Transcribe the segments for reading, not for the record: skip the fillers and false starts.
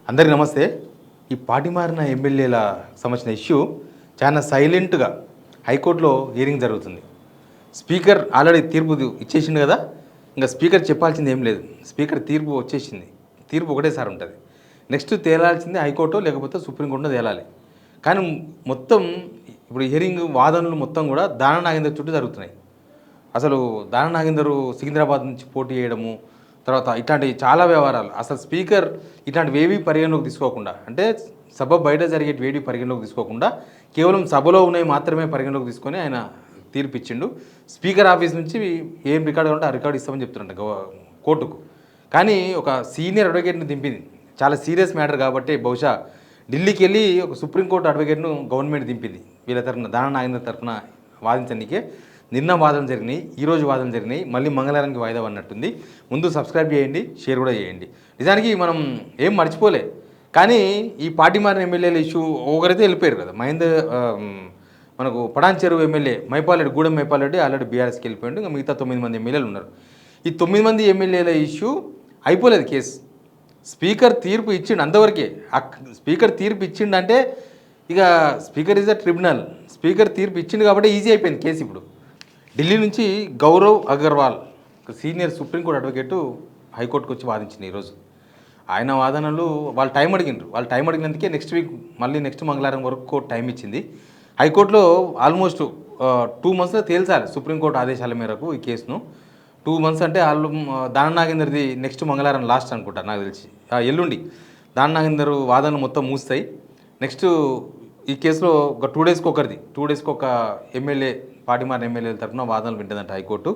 అందరికీ నమస్తే. ఈ పార్టీ మారిన ఎమ్మెల్యేల సంబంధించిన ఇష్యూ చాలా సైలెంట్గా హైకోర్టులో హియరింగ్ జరుగుతుంది. స్పీకర్ ఆల్రెడీ తీర్పు ఇచ్చేసింది కదా, ఇంకా స్పీకర్ చెప్పాల్సింది ఏం లేదు. స్పీకర్ తీర్పు వచ్చేసింది. తీర్పు ఒకటేసారి ఉంటుంది. నెక్స్ట్ తేలాల్సింది హైకోర్టు లేకపోతే సుప్రీంకోర్టులో తేలాలి. కానీ మొత్తం ఇప్పుడు హియరింగ్ వాదనలు మొత్తం కూడా దాన నాగేందర్ చుట్టూ జరుగుతున్నాయి. అసలు దాన నాగేందర్ సికింద్రాబాద్ నుంచి పోటీ చేయడము, తర్వాత ఇట్లాంటి చాలా వ్యవహారాలు, అసలు స్పీకర్ ఇట్లాంటివి ఏవి పరిగణలోకి తీసుకోకుండా, అంటే సభ బయట జరిగేటివి ఏవి పరిగణలోకి తీసుకోకుండా కేవలం సభలో ఉన్నవి మాత్రమే పరిగణలోకి తీసుకొని ఆయన తీర్పు ఇచ్చిండు. స్పీకర్ ఆఫీస్ నుంచి ఏం రికార్డు ఉంటే ఆ రికార్డు ఇస్తామని చెప్తున్నట్టు కోర్టుకు. కానీ ఒక సీనియర్ అడ్వకేట్ని దింపింది. చాలా సీరియస్ మ్యాటర్ కాబట్టి బహుశా ఢిల్లీకి వెళ్ళి ఒక సుప్రీంకోర్టు అడ్వకేట్ను గవర్నమెంట్ దింపింది. వీళ్ళ తరఫున దాన నాగేందర్ తరఫున వాదించడానికే నిన్న వాదనలు జరిగినాయి, ఈరోజు వాదనలు జరిగినాయి, మళ్ళీ మంగళవారానికి వాయిదా అన్నట్టుంది. ముందు సబ్స్క్రైబ్ చేయండి, షేర్ కూడా చేయండి. నిజానికి మనం ఏం మర్చిపోలే, కానీ ఈ పార్టీ మారిన ఎమ్మెల్యేల ఇష్యూ ఒకరైతే వెళ్ళిపోయారు కదా. మనకు పడాన్ చెరువు ఎమ్మెల్యే మైపాలరెడ్డి, గూడెం మైపాలరెడ్డి ఆల్రెడీ బీఆర్ఎస్కి వెళ్ళిపోయాడు. ఇంకా మిగతా 9 మంది ఎమ్మెల్యేలు ఉన్నారు. ఈ 9 మంది ఎమ్మెల్యేల ఇష్యూ అయిపోలేదు కేసు. స్పీకర్ తీర్పు ఇచ్చిండు అంతవరకే. స్పీకర్ తీర్పు ఇచ్చిండంటే ఇక speaker is a tribunal. Speaker తీర్పు ఇచ్చిండు కాబట్టి ఈజీ అయిపోయింది కేసు. ఇప్పుడు ఢిల్లీ నుంచి Gaurav Agarwal senior supreme court advocate హైకోర్టుకు వచ్చి వాదించింది ఈరోజు. ఆయన వాదనలు వాళ్ళు టైం అడిగినారు. వాళ్ళు టైం అడిగినందుకే నెక్స్ట్ వీక్ మళ్ళీ నెక్స్ట్ మంగళవారం వరకు కోర్టు టైం ఇచ్చింది. హైకోర్టులో ఆల్మోస్ట్ 2 monthsలో తేల్చాలి సుప్రీంకోర్టు ఆదేశాల మేరకు ఈ కేసును. 2 months అంటే దాన నాగేందర్ది నెక్స్ట్ మంగళవారం లాస్ట్ అనుకుంటా నాకు తెలిసి. ఎల్లుండి దాన నాగేందర్ వాదనలు మొత్తం మూస్తాయి. నెక్స్ట్ ఈ కేసులో ఒక 2 daysకి ఒకరిది, 2 daysకి ఒక ఎమ్మెల్యే, పార్టీ మారిన ఎమ్మెల్యేల తరఫున వాదనలు వింటుందంట హైకోర్టు.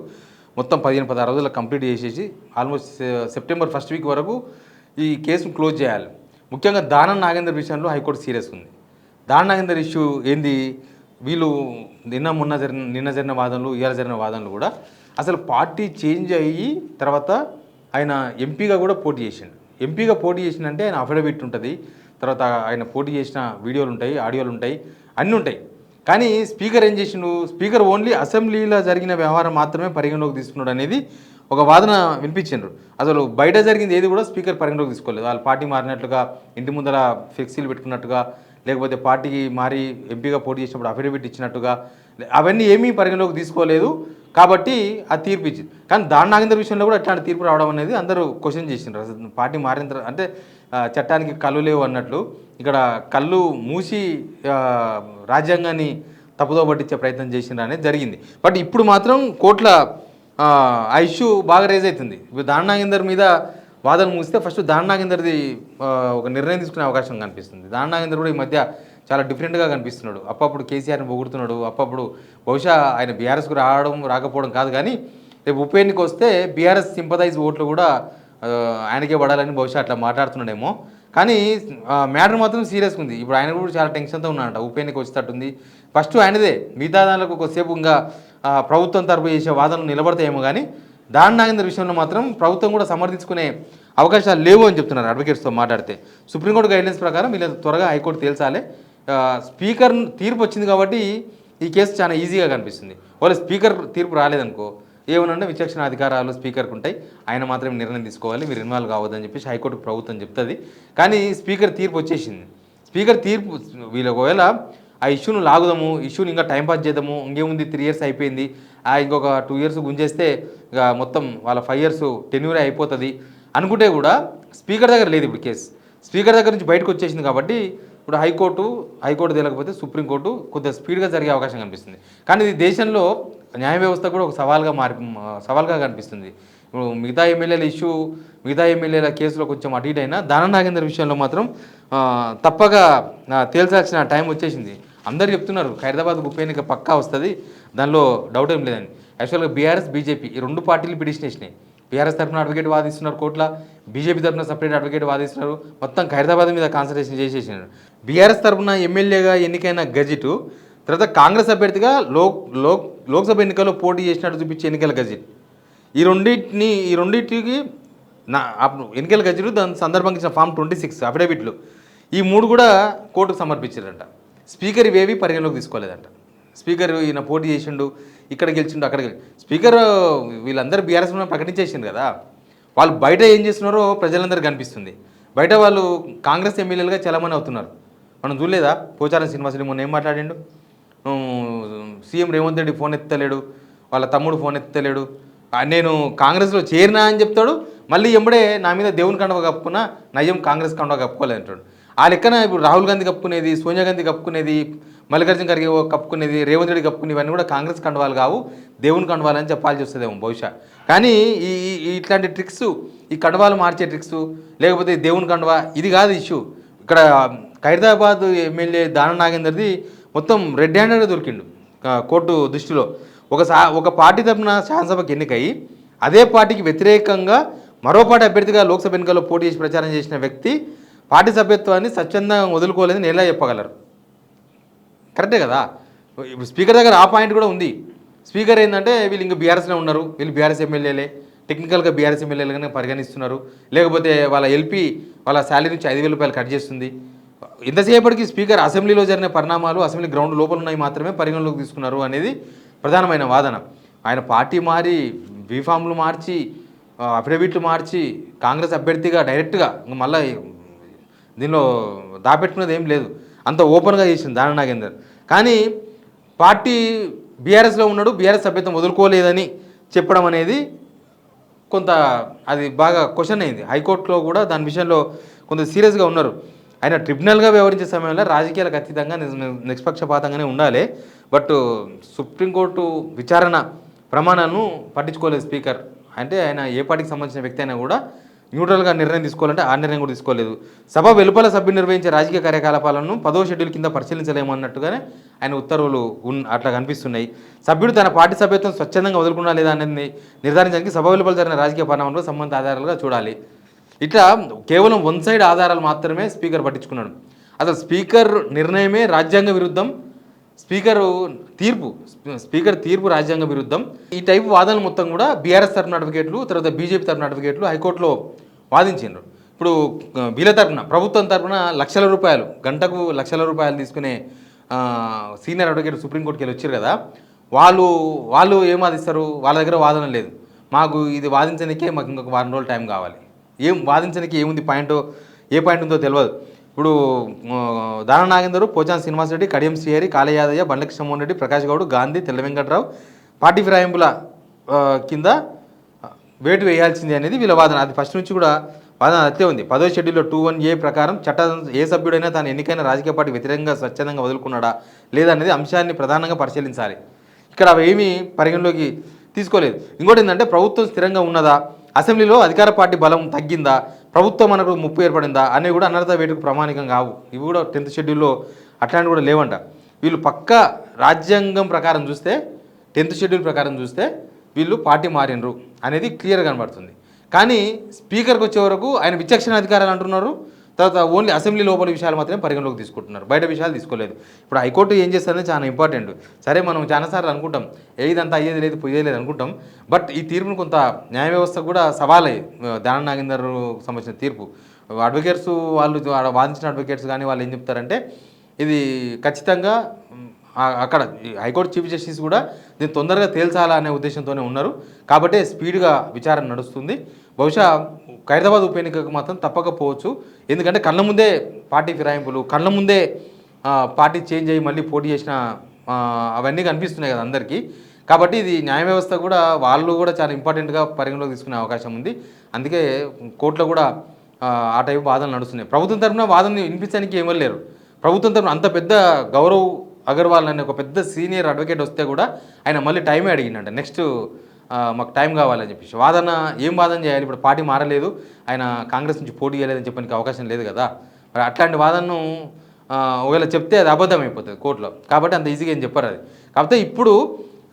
మొత్తం 15-16 రోజుల్లో కంప్లీట్ చేసేసి ఆల్మోస్ట్ సెప్టెంబర్ 1st week వరకు ఈ కేసును క్లోజ్ చేయాలి. ముఖ్యంగా దాన నాగేందర్ విషయంలో హైకోర్టు సీరియస్ ఉంది. దాన నాగేందర్ ఇష్యూ ఏంది, వీళ్ళు నిన్న జరిగిన వాదనలు, ఇవాళ జరిగిన వాదనలు కూడా అసలు పార్టీ చేంజ్ అయ్యి తర్వాత ఆయన ఎంపీగా కూడా పోటీ చేసిండు. ఎంపీగా పోటీ చేసిందంటే ఆయన అఫిడవిట్ ఉంటుంది, తర్వాత ఆయన పోటీ చేసిన వీడియోలు ఉంటాయి, ఆడియోలు ఉంటాయి, అన్నీ ఉంటాయి. కానీ స్పీకర్ ఏం చేసిండు, స్పీకర్ ఓన్లీ అసెంబ్లీలో జరిగిన వ్యవహారం మాత్రమే పరిగణలోకి తీసుకున్నాడు అనేది ఒక వాదన వినిపించారు. అసలు బయట జరిగింది ఏది కూడా స్పీకర్ పరిగణలోకి తీసుకోలేదు. వాళ్ళు పార్టీ మారినట్లుగా, ఇంటి ముందర ఫ్లెక్సీలు పెట్టుకున్నట్టుగా, లేకపోతే పార్టీకి మారి ఎంపీగా పోటీ చేసినప్పుడు అఫిడవిట్ ఇచ్చినట్టుగా, అవన్నీ ఏమీ పరిగణలోకి తీసుకోలేదు. కాబట్టి ఆ తీర్పు ఇచ్చింది. కానీ దాన నాగేందర్ విషయంలో కూడా అట్లాంటి తీర్పు రావడం అనేది అందరూ క్వశ్చన్ చేసిండ్రు. అసలు పార్టీ మారిన తర్వాత అంటే చట్టానికి కళ్ళు లేవు అన్నట్లు ఇక్కడ కళ్ళు మూసి రాజ్యాంగాన్ని తప్పుదో పట్టించే ప్రయత్నం చేసిండ్రు అనేది జరిగింది. బట్ ఇప్పుడు మాత్రం కోర్టుల ఆ ఇష్యూ బాగా రేజ్ అవుతుంది. ఇప్పుడు దాన నాగేందర్ మీద వాదన మూస్తే ఫస్ట్ దాన నాగేందర్ది ఒక నిర్ణయం తీసుకునే అవకాశం కనిపిస్తుంది. దాన నాగేందర్ కూడా ఈ మధ్య చాలా డిఫరెంట్గా కనిపిస్తున్నాడు. అప్పుడప్పుడు కేసీఆర్ని పొగుడుతున్నాడు, అప్పుడప్పుడు బహుశా ఆయన బీఆర్ఎస్కు రాకపోవడం కాదు, కానీ రేపు ఉప ఎన్నిక వస్తే బీఆర్ఎస్ సింపథైజ్ ఓట్లు కూడా ఆయనకే పడాలని బహుశా అట్లా మాట్లాడుతున్నాడేమో. కానీ మ్యాటర్ మాత్రం సీరియస్గా ఉంది. ఇప్పుడు ఆయన కూడా చాలా టెన్షన్తో ఉన్నాడంట. ఉప ఎన్నిక వచ్చేటట్టుంది. ఫస్ట్ ఆయనదే, మిగతా దానిలో కొద్దిసేపు ఇంకా ప్రభుత్వం తరపు చేసే వాదనలు నిలబడతాయేమో, కానీ దాన నాగేందర్ విషయంలో మాత్రం ప్రభుత్వం కూడా సమర్థించుకునే అవకాశాలు లేవు అని చెప్తున్నారు అడ్వకేట్స్తో మాట్లాడితే. సుప్రీంకోర్టు గైడ్లైన్స్ ప్రకారం వీళ్ళ త్వరగా హైకోర్టు తేల్చాలి. స్పీకర్ తీర్పు వచ్చింది కాబట్టి ఈ కేసు చాలా ఈజీగా కనిపిస్తుంది. వాళ్ళు స్పీకర్ తీర్పు రాలేదనుకో ఏమనంటే విచక్షణ అధికారాలు స్పీకర్కి ఉంటాయి, ఆయన మాత్రమే నిర్ణయం తీసుకోవాలి, మీరు ఇన్వాల్వ్ కావద్దని చెప్పేసి హైకోర్టుకు ప్రభుత్వం చెప్తుంది. కానీ స్పీకర్ తీర్పు వచ్చేసింది. స్పీకర్ తీర్పు వీళ్ళు ఒకవేళ ఆ ఇష్యూను లాగుదాము, ఇష్యూని ఇంకా టైంపాస్ చేద్దాము, ఇంకేముంది 3 years అయిపోయింది, ఇంకొక 2 years గుంజేస్తే ఇక మొత్తం వాళ్ళ 5 years టెన్యూరే అయిపోతుంది అనుకుంటే కూడా స్పీకర్ దగ్గర లేదు ఇప్పుడు కేసు. స్పీకర్ దగ్గర నుంచి బయటకు వచ్చేసింది కాబట్టి ఇప్పుడు హైకోర్టు తేలకపోతే సుప్రీంకోర్టు కొద్దిగా స్పీడ్గా జరిగే అవకాశం కనిపిస్తుంది. కానీ ఇది దేశంలో న్యాయ వ్యవస్థ కూడా ఒక సవాల్గా కనిపిస్తుంది. ఇప్పుడు మిగతా ఎమ్మెల్యేల కేసులో కొంచెం అటు ఇటు అయినా దాన నాగేందర్ విషయంలో మాత్రం తప్పగా తేల్చాల్సిన టైం వచ్చేసింది. అందరు చెప్తున్నారు ఖైరదాబాద్ ఉప ఎన్నిక పక్కా వస్తుంది, దానిలో డౌట్ ఏం లేదని. యాక్చువల్గా బీఆర్ఎస్ బీజేపీ ఈ 2 పార్టీలు పిటిషన్ వేసినాయి. బీఆర్ఎస్ తరఫున అడ్వకేట్ వాదిస్తున్నారు కోర్టులో, బీజేపీ తరఫున సపరేట్ అడ్వకేట్ వాదిస్తున్నారు. మొత్తం ఖైరదాబాద్ మీద కాన్సన్ట్రేషన్ చేసేసినారు. బీఆర్ఎస్ తరఫున ఎమ్మెల్యేగా ఎన్నికైన గజిటు, తర్వాత కాంగ్రెస్ అభ్యర్థిగా లోక్సభ ఎన్నికల్లో పోటీ చేసినట్టు చూపించే ఎన్నికల గజిట్, ఈ రెండింటికి ఎన్నికల గజిటు దాని సందర్భంగా ఇచ్చిన Form 26 అఫిడవిట్లు, ఈ 3 కూడా కోర్టుకు సమర్పించారంట. స్పీకర్ ఇవేవి పరిగణలోకి తీసుకోలేదంట. స్పీకర్ ఈయన పోటీ చేసిండు, ఇక్కడ గెలిచిండు, అక్కడ స్పీకర్ వీళ్ళందరూ బీఆర్ఎస్ ప్రకటించేసిండు కదా, వాళ్ళు బయట ఏం చేస్తున్నారో ప్రజలందరికీ కనిపిస్తుంది. బయట వాళ్ళు కాంగ్రెస్ ఎమ్మెల్యేలుగా చలామణి అవుతున్నారు. మనం చూడలేదా? పోచారం శ్రీనివాసరెడ్డి మొన్న ఏం మాట్లాడిండు? సీఎం రేవంత్ రెడ్డి ఫోన్ ఎత్తలేడు, వాళ్ళ తమ్ముడు ఫోన్ ఎత్తలేడు, నేను కాంగ్రెస్లో చేరినా అని చెప్తాడు. మళ్ళీ ఎంబడే నా మీద దేవుని కండవ కప్పుకున్నా, నయ్యం కాంగ్రెస్ కండవ కప్పుకోలేదు అంటాడు. ఆ లెక్కన ఇప్పుడు రాహుల్ గాంధీ కప్పుకునేది, సోనియా గాంధీ కప్పుకునేది, మల్లికార్జున ఖర్గే కప్పుకునేది, రేవంత్ రెడ్డి కప్పుకుని ఇవన్నీ కూడా కాంగ్రెస్ కండవాలు కావు, దేవుని కండవాలు అని చెప్పాల్సి వస్తుందేమో బహుశా. కానీ ఇట్లాంటి ట్రిక్స్, ఈ కండవాలు మార్చే ట్రిక్స్, లేకపోతే దేవుని కండవా, ఇది కాదు ఇష్యూ. ఇక్కడ ఖైరతాబాద్ ఎమ్మెల్యే దానం నాగేందర్ది మొత్తం రెడ్ హ్యాండెడ్గా దొరికిండు కోర్టు దృష్టిలో. ఒక పార్టీ తరఫున శాసనసభకు ఎన్నికై అదే పార్టీకి వ్యతిరేకంగా మరో పార్టీ అభ్యర్థిగా లోక్సభ ఎన్నికల్లో పోటీ చేసి ప్రచారం చేసిన వ్యక్తి పార్టీ సభ్యత్వాన్ని స్వచ్ఛందంగా వదులుకోలేదని ఎలా చెప్పగలరు? కరెక్టే కదా. ఇప్పుడు స్పీకర్ దగ్గర ఆ పాయింట్ కూడా ఉంది. స్పీకర్ ఏంటంటే వీళ్ళు ఇంకా బీఆర్ఎస్లో ఉన్నారు, వీళ్ళు బీఆర్ఎస్ ఎమ్మెల్యేలే, టెక్నికల్గా బీఆర్ఎస్ ఎమ్మెల్యేలుగానే పరిగణిస్తున్నారు, లేకపోతే వాళ్ళ ఎల్పీ వాళ్ళ శాలరీ నుంచి 5,000 రూపాయలు కట్ చేస్తుంది. ఇంతసేపటికి స్పీకర్ అసెంబ్లీలో జరిగిన పరిణామాలు అసెంబ్లీ గ్రౌండ్ లోపల ఉన్నాయి మాత్రమే పరిగణలోకి తీసుకున్నారు అనేది ప్రధానమైన వాదన. ఆయన పార్టీ మారి, బీఫామ్లు మార్చి, అఫిడవిట్లు మార్చి కాంగ్రెస్ అభ్యర్థిగా డైరెక్ట్గా మళ్ళీ దీనిలో దాపెట్టుకున్నది ఏం లేదు, అంత ఓపెన్గా చేసింది దానం నాగేందర్. కానీ పార్టీ బీఆర్ఎస్లో ఉన్నాడు, బీఆర్ఎస్ సభ్యత్వం వదులుకోలేదని చెప్పడం అనేది కొంత అది బాగా క్వశ్చన్ అయింది. హైకోర్టులో కూడా దాని విషయంలో కొంత సీరియస్గా ఉన్నారు. ఆయన ట్రిబ్యునల్గా వ్యవహరించే సమయంలో రాజకీయాలకు అతీతంగా నిష్పక్షపాతంగానే ఉండాలి. బట్ సుప్రీంకోర్టు విచారణ ప్రమాణాలను పట్టించుకోలేదు స్పీకర్. అంటే ఆయన ఏ పార్టీకి సంబంధించిన వ్యక్తి అయినా కూడా న్యూట్రల్గా నిర్ణయం తీసుకోవాలంటే ఆ నిర్ణయం కూడా తీసుకోలేదు. సభ వెలుపల సభ్యులు నిర్వహించే రాజకీయ కార్యకలాపాలను 10వ షెడ్యూల్ కింద పరిశీలించలేము అన్నట్టుగానే ఆయన ఉత్తర్వులు అట్లా కనిపిస్తున్నాయి. సభ్యుడు తన పార్టీ సభ్యత్వం స్వచ్ఛందంగా వదులుకున్నా లేదా అనేది నిర్ధారించడానికి సభ వెలుపల జరిగిన రాజకీయ పరిణామంలో సంబంధిత ఆధారాలుగా చూడాలి. ఇట్లా కేవలం వన్ సైడ్ ఆధారాలు మాత్రమే స్పీకర్ పట్టించుకున్నాడు. అసలు స్పీకర్ నిర్ణయమే రాజ్యాంగ విరుద్ధం, స్పీకర్ తీర్పు రాజ్యాంగ విరుద్ధం. ఈ టైపు వాదనలు మొత్తం కూడా బీఆర్ఎస్ తరఫున అడ్వకేట్లు, తర్వాత బీజేపీ తరఫున అడ్వకేట్లు హైకోర్టులో వాదించారు. ఇప్పుడు వీళ్ళ తరఫున, ప్రభుత్వం తరఫున లక్షల రూపాయలు, గంటకు లక్షల రూపాయలు తీసుకునే సీనియర్ అడ్వకేట్ సుప్రీంకోర్టుకి వెళ్ళి వచ్చారు కదా, వాళ్ళు ఏం వాదిస్తారు? వాళ్ళ దగ్గర వాదన లేదు. మాకు ఇది వాదించడానికే మాకు ఇంకొక 1 రోజులు టైం కావాలి. ఏం వాదించడానికి ఏముంది ఏ పాయింట్ ఉందో తెలియదు. ఇప్పుడు దానం నాగేందర్, పోచారం శ్రీనివాసరెడ్డి, కడియం శ్రీహరి, కాళయాదయ్య, బండ్ల కృష్ణమోహన్ రెడ్డి, ప్రకాష్ గౌడ్, గాంధీ, తెల్ల వెంకట్రావు పార్టీ ఫిరాయింపుల కింద వేటు వేయాల్సింది అనేది వీళ్ళ వాదన. అది ఫస్ట్ నుంచి కూడా వాదన అట్లే ఉంది. 10వ షెడ్యూల్లో 2(1)A ప్రకారం ఏ సభ్యుడైనా తాను ఎన్నికైన రాజకీయ పార్టీ వ్యతిరేకంగా స్వచ్ఛందంగా వదులుకున్నాడా లేదా అనేది అంశాన్ని ప్రధానంగా పరిశీలించాలి. ఇక్కడ అవి ఏమీ పరిగణలోకి తీసుకోలేదు. ఇంకోటి ఏంటంటే ప్రభుత్వం స్థిరంగా ఉన్నదా, అసెంబ్లీలో అధికార పార్టీ బలం తగ్గిందా, ప్రభుత్వం మనకు ముప్పు ఏర్పడిందా అనేవి కూడా అనర్హత వేటుకు ప్రామాణికం కావు. ఇవి కూడా 10th షెడ్యూల్లో అట్లాంటివి కూడా లేవంట. వీళ్ళు పక్కా రాజ్యాంగం ప్రకారం చూస్తే, 10th షెడ్యూల్ ప్రకారం చూస్తే వీళ్ళు పార్టీ మారినరు అనేది క్లియర్గా కనబడుతుంది. కానీ స్పీకర్కి వచ్చే వరకు ఆయన విచక్షణ అధికారాలు అంటున్నారు. తర్వాత ఓన్లీ అసెంబ్లీ లోపల విషయాలు మాత్రమే పరిగణలోకి తీసుకుంటున్నారు, బయట విషయాలు తీసుకోలేదు. ఇప్పుడు హైకోర్టు ఏం చేస్తుందని చాలా ఇంపార్టెంట్. సరే, మనం చాలాసార్లు అనుకుంటాం ఏదంతా అయ్యేది లేదు, పోయేది లేదు అనుకుంటాం. బట్ ఈ తీర్పును కొంత న్యాయ వ్యవస్థ కూడా సవాలే. దానం నాగేందర్ సంబంధించిన తీర్పు అడ్వకేట్స్ వాళ్ళు వాదించిన అడ్వకేట్స్ కానీ వాళ్ళు ఏం చెప్తారంటే ఇది ఖచ్చితంగా అక్కడ హైకోర్టు చీఫ్ జస్టిస్ కూడా దీన్ని తొందరగా తేల్చాలా అనే ఉద్దేశంతోనే ఉన్నారు. కాబట్టి స్పీడ్గా విచారణ నడుస్తుంది. బహుశా ఖైరతాబాద్ ఉప ఎన్నికకు మాత్రం తప్పకపోవచ్చు. ఎందుకంటే కళ్ళ ముందే పార్టీ ఫిరాయింపులు, కళ్ళ ముందే పార్టీ చేంజ్ అయ్యి మళ్ళీ పోటీ చేసిన అవన్నీ కనిపిస్తున్నాయి కదా అందరికీ. కాబట్టి ఇది న్యాయ వ్యవస్థ కూడా వాళ్ళు కూడా చాలా ఇంపార్టెంట్గా పరిగణలోకి తీసుకునే అవకాశం ఉంది. అందుకే కోర్టులో కూడా ఆ టైపు వాదనలు నడుస్తున్నాయి. ప్రభుత్వం తరఫున వాదనని వినిపించడానికి ఏమీ లేరు. ప్రభుత్వం తరఫున అంత పెద్ద గౌరవ్ అగర్వాల్ అనే ఒక పెద్ద సీనియర్ అడ్వకేట్ వస్తే కూడా ఆయన మళ్ళీ టైమే అడిగిందంట. నెక్స్ట్ మాకు టైం కావాలని చెప్పేసి ఏం వాదన చేయాలి? ఇప్పుడు పార్టీ మారలేదు, ఆయన కాంగ్రెస్ నుంచి పోటీ చేయలేదని చెప్పడానికి అవకాశం లేదు కదా. మరి అట్లాంటి వాదనను ఒకవేళ చెప్తే అది అబద్ధం అయిపోతుంది కోర్టులో. కాబట్టి అంత ఈజీగా ఏం చెప్పారు అది. కాకపోతే ఇప్పుడు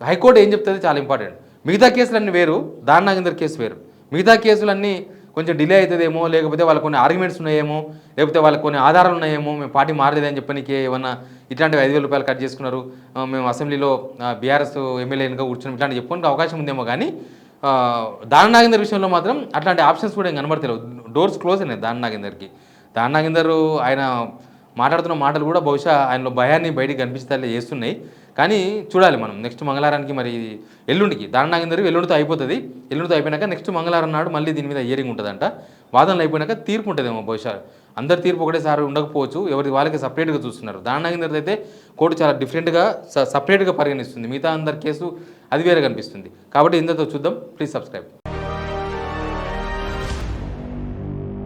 హైకోర్టు ఏం చెప్తుంది చాలా ఇంపార్టెంట్. మిగతా కేసులన్నీ వేరు, దానం నాగేందర్ కేసు వేరు. మిగతా కేసులన్నీ కొంచెం డిలే అవుతుందేమో, లేకపోతే వాళ్ళకి కొన్ని ఆర్గ్యుమెంట్స్ ఉన్నాయేమో, లేకపోతే వాళ్ళకి కొన్ని ఆధారాలు ఉన్నాయేమో, మేము పార్టీ మారలేదని చెప్పడానికి ఏమన్నా ఇట్లాంటివి 5,000 రూపాయలు కట్ చేసుకున్నారు, మేము అసెంబ్లీలో బీఆర్ఎస్ ఎమ్మెల్యేలుగా కూర్చున్నాం, ఇట్లాంటి చెప్పుకోవడానికి అవకాశం ఉందేమో. కానీ దానం నాగేందర్ విషయంలో మాత్రం అట్లాంటి ఆప్షన్స్ కూడా ఏం కనబడతలేవు. డోర్స్ క్లోజ్ అయినాయి దానం నాగేందర్కి. దానం నాగేందర్ ఆయన మాట్లాడుతున్న మాటలు కూడా బహుశా ఆయనలో భయాన్ని బయటికి కనిపించేలా చేస్తున్నాయి. కానీ చూడాలి మనం నెక్స్ట్ మంగళవారానికి మరి ఎల్లుండికి దాని నాగేందర్ ఎల్లుండితో అయిపోతుంది. ఎల్లుండితో అయిపోయినాక నెక్స్ట్ మంగళవారం నాడు మళ్ళీ దీని మీద హియరింగ్ ఉంటుందంట. వాదనలు అయిపోయినాక తీర్పు ఉంటుందేమో బహుశా. అందరి తీర్పు ఒకటేసారి ఉండకపోవచ్చు, ఎవరి వాళ్ళకి సపరేట్గా చూస్తున్నారు. దాని నాగేందర్ అయితే కోర్టు చాలా డిఫరెంట్గా సపరేట్గా పరిగణిస్తుంది. మిగతా అందరి కేసు అది వేరే కనిపిస్తుంది. కాబట్టి ఇంతతో చూద్దాం. Please subscribe.